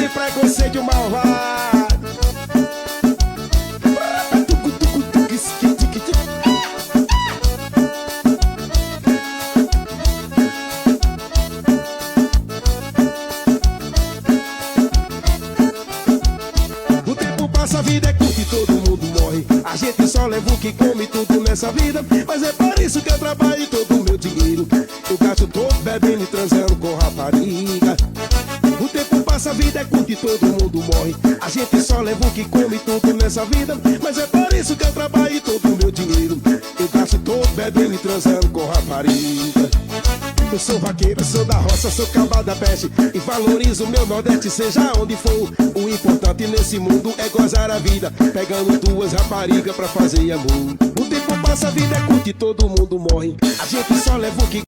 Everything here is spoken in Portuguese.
de preconceito malvado. O tempo passa, a vida é curta e todo mundo morre. A gente só leva o que come tudo nessa vida. Mas é por isso que eu trabalho todo o meu dinheiro. Eu gasto todo bebendo e transando com rapariga. O tempo passa, a vida é curta e todo mundo morre. A gente só leva o que come tudo nessa vida. Mas é por isso que eu trabalho todo o meu dinheiro. Eu gasto todo bebendo e transando com rapariga. Eu sou vaqueiro, sou da roça, sou cabal da peste e valorizo o meu Nordeste, seja onde for. O importante nesse mundo é gozar a vida, pegando duas raparigas pra fazer amor. O tempo passa, a vida é curta e todo mundo morre. A gente só leva o que